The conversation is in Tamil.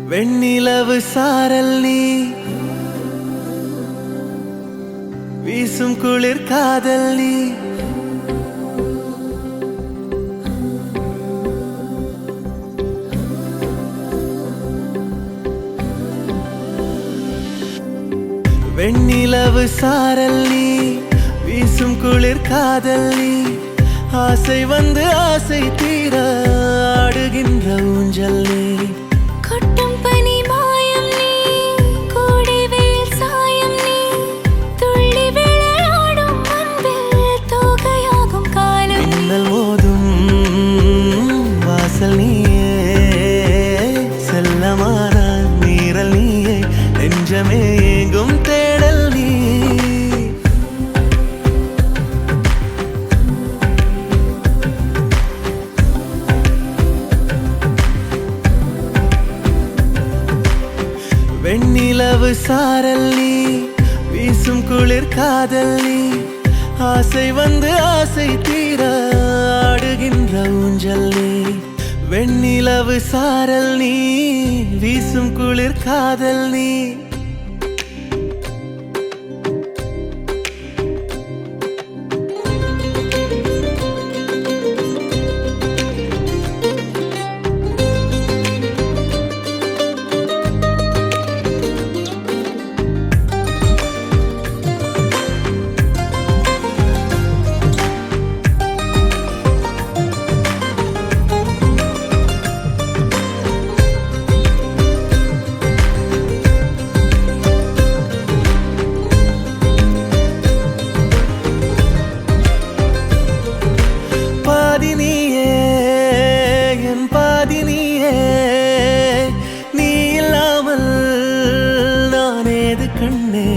வெண்ணிலவு சாரல் நீ வீசும் குளிர் காதல் நீ வெண்ணிலவு சாரல் நீ வீசும் குளிர் காதல் நீ ஆசை வந்து ஆசை தீர ஆடுகின்ற ஊஞ்சல் நீ கொட்டும் பனி மாயம் நீ கோடை வெயில் சாயம் நீ துள்ளி விளையாடும் அன்பில் தோகையாகும் காலம் நீ மின்னல் மோதும் வாசல் நீயே செல்லமான நீரல் நீயே நெஞ்சமே எங்கும் தேடல் நீ வெண்ணிலவு சாரல் நீ வீசும் குளிர் காதல் நீ ஆசை வந்து ஆசை தீர ஆடுகின்ற ஊஞ்சல் நீ வெண்ணிலவு சாரல் நீ வீசும் குளிர் காதல் நீ பாதினியே என் பாதினியே நீ இல்லாமல் நான் ஏது கண்ணே